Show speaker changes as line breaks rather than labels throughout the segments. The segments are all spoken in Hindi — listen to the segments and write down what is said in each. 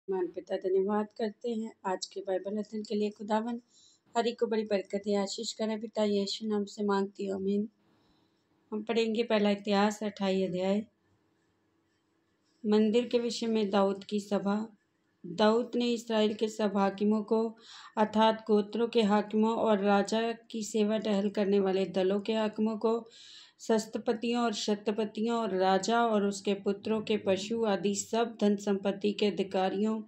मान पिता धन्यवाद करते हैं आज के बाइबल अध्ययन के लिए। खुदावन हरी को बड़ी बरकत है, आशीष करें पिता, यीशु नाम से मांगती हूँ, आमीन। हम पढ़ेंगे पहला इतिहास 28 अध्याय। मंदिर के विषय में दाऊद की सभा। दाऊद ने इस्राएल के सब हाकिमों को अर्थात गोत्रों के हाकिमों और राजा की सेवा टहल करने वाले दलों के हाकिमों को, शस्त्रपतियों और शतपतियों और राजा और उसके पुत्रों के पशु आदि सब धन संपत्ति के अधिकारियों,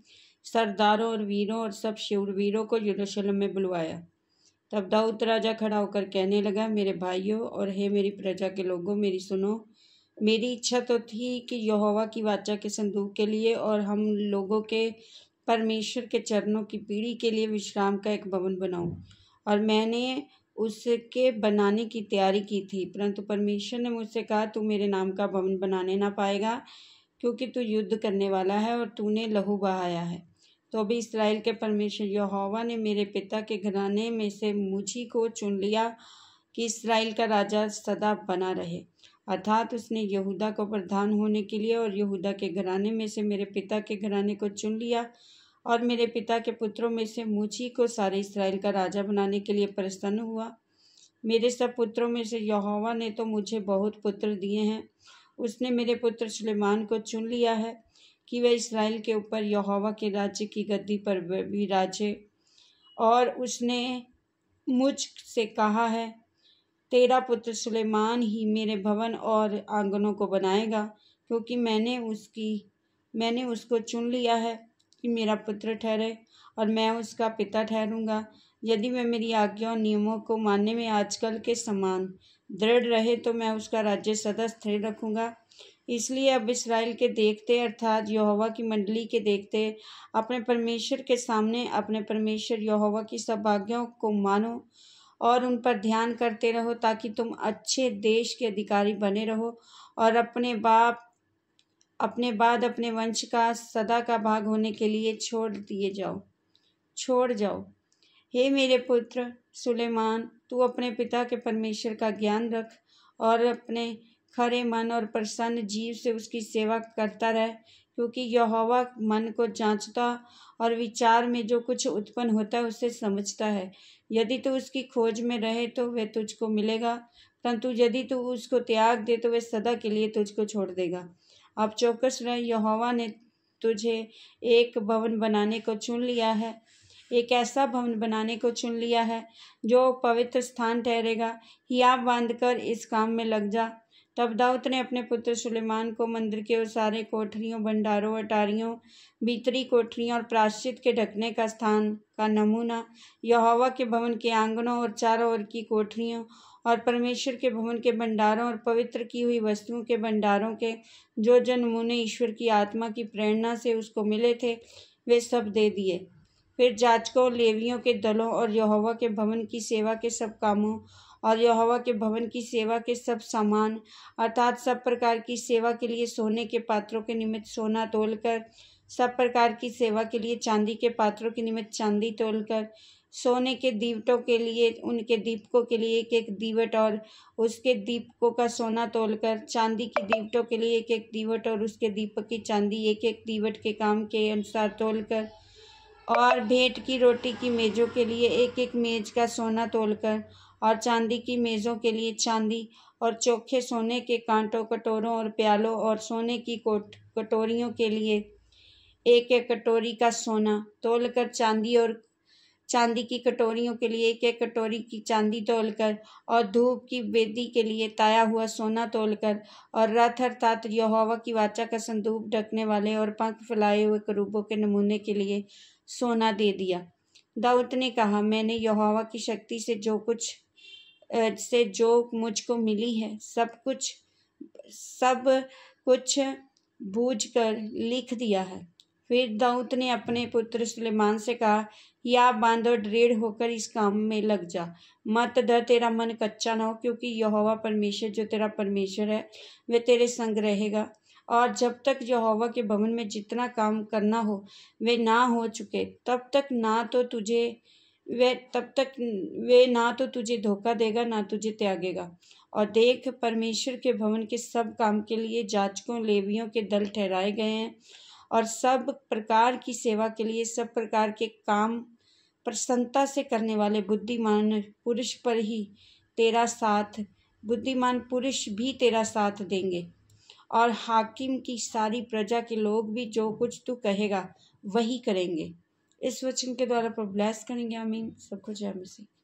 सरदारों और वीरों और सब शूरवीरों को यरूशलेम में बुलवाया। तब दाऊद राजा खड़ा होकर कहने लगा, मेरे भाइयों और हे मेरी प्रजा के लोगों, मेरी सुनो। मेरी इच्छा तो थी कि यहोवा की वाचा के संदूक के लिए और हम लोगों के परमेश्वर के चरणों की पीढ़ी के लिए विश्राम का एक भवन बनाऊं, और मैंने उसके बनाने की तैयारी की थी। परंतु परमेश्वर ने मुझसे कहा, तू मेरे नाम का भवन बनाने ना पाएगा, क्योंकि तू युद्ध करने वाला है और तूने लहू बहाया है। तो अभी इस्राएल के परमेश्वर यहोवा ने मेरे पिता के घराने में से मुझी को चुन लिया कि इस्राएल का राजा सदा बना रहे। अर्थात उसने यहूदा को प्रधान होने के लिए और यहूदा के घराने में से मेरे पिता के घराने को चुन लिया, और मेरे पिता के पुत्रों में से मुझी को सारे इस्राएल का राजा बनाने के लिए प्रसन्न हुआ। मेरे सब पुत्रों में से यहोवा ने तो मुझे बहुत पुत्र दिए हैं। उसने मेरे पुत्र सुलेमान को चुन लिया है कि वह इस्राएल के ऊपर यहोवा के राज्य की गद्दी पर विराजे। और उसने मुझ से कहा है, तेरा पुत्र सुलेमान ही मेरे भवन और आंगनों को बनाएगा, क्योंकि मैंने उसको चुन लिया है कि मेरा पुत्र ठहरे और मैं उसका पिता ठहरूंगा। यदि वह मेरी आज्ञा और नियमों को मानने में आजकल के समान दृढ़ रहे तो मैं उसका राज्य सदा स्थिर रखूंगा। इसलिए अब इस्राएल के देखते अर्थात यहोवा की मंडली के देखते अपने परमेश्वर के सामने अपने परमेश्वर यहोवा की सब आज्ञाओं को मानो और उन पर ध्यान करते रहो, ताकि तुम अच्छे देश के अधिकारी बने रहो और अपने बाद अपने वंश का सदा का भाग होने के लिए छोड़ जाओ। हे मेरे पुत्र सुलेमान, तू अपने पिता के परमेश्वर का ज्ञान रख और अपने खरे मन और प्रसन्न जीव से उसकी सेवा करता रह, क्योंकि यहोवा मन को जांचता और विचार में जो कुछ उत्पन्न होता है उसे समझता है। यदि तू उसकी खोज में रहे तो वह तुझको मिलेगा, परंतु यदि तू उसको त्याग दे तो वह सदा के लिए तुझको छोड़ देगा। अब चौकस रह, यहोवा ने तुझे एक भवन बनाने को चुन लिया है, एक ऐसा भवन बनाने को चुन लिया है जो पवित्र स्थान ठहरेगा। हियाव बांधकर इस काम में लग जा। तब दाऊद ने अपने पुत्र सुलेमान को मंदिर के सारे कोठरियों, भंडारों, अटारियों, भीतरी कोठरियों और प्रायश्चित के ढकने का स्थान का नमूना, यहोवा के भवन के आंगनों और चारों ओर की कोठरियों और परमेश्वर के भवन के भंडारों और पवित्र की हुई वस्तुओं के भंडारों के जो नमूने ईश्वर की आत्मा की प्रेरणा से उसको मिले थे, वे सब दे दिए। फिर जाजकों, लेवियों के दलों और यहोवा के भवन की सेवा के सब कामों और यहोवा के भवन की सेवा के सब सामान अर्थात सब प्रकार की सेवा के लिए सोने के पात्रों के निमित्त सोना तोलकर, सब प्रकार की सेवा के लिए चांदी के पात्रों के निमित्त चांदी तोलकर, सोने के दीवटों के लिए उनके दीपकों के लिए एक एक दीवट और उसके दीपकों का सोना तोलकर, चांदी की दीवटों के लिए एक एक दीवट और उसके दीपक की चांदी एक एक दीवट के काम के अनुसार तोलकर, और भेंट की रोटी की मेज़ों के लिए एक एक मेज का सोना तोलकर, और चांदी की मेज़ों के लिए चांदी और चोखे सोने के कांटों, कटोरों और प्यालों और सोने की कटोरियों के लिए एक एक कटोरी का सोना तोलकर, चांदी और चांदी की कटोरियों के लिए एक एक कटोरी की चांदी तोलकर, और धूप की वेदी के लिए ताया हुआ सोना तोलकर, और रथ अर्थात यहोवा की वाचा का संदूक ढकने वाले और पंख फैलाए हुए करूबों के नमूने के लिए सोना दे दिया। दाऊद ने कहा, मैंने यहोवा की शक्ति से जो मुझको मिली है सब कुछ बूझकर लिख दिया है। फिर दाऊद ने अपने पुत्र सुलेमान से कहा, या बांध और दृढ़ होकर इस काम में लग जा, मत डर, तेरा मन कच्चा न हो, क्योंकि यहोवा परमेश्वर जो तेरा परमेश्वर है वह तेरे संग रहेगा। और जब तक यहोवा के भवन में जितना काम करना हो वे ना हो चुके, तब तक वे ना तो तुझे धोखा देगा ना तुझे त्यागेगा। और देख, परमेश्वर के भवन के सब काम के लिए जाजकों, लेवियों के दल ठहराए गए हैं, और सब प्रकार की सेवा के लिए सब प्रकार के काम प्रसन्नता से करने वाले बुद्धिमान पुरुष पर ही तेरा साथ बुद्धिमान पुरुष भी तेरा साथ देंगे, और हाकिम की सारी प्रजा के लोग भी जो कुछ तू कहेगा वही करेंगे। इस वचन के द्वारा प्रभु ब्लेस करेंगे। आमीन। सबको जय मसीह।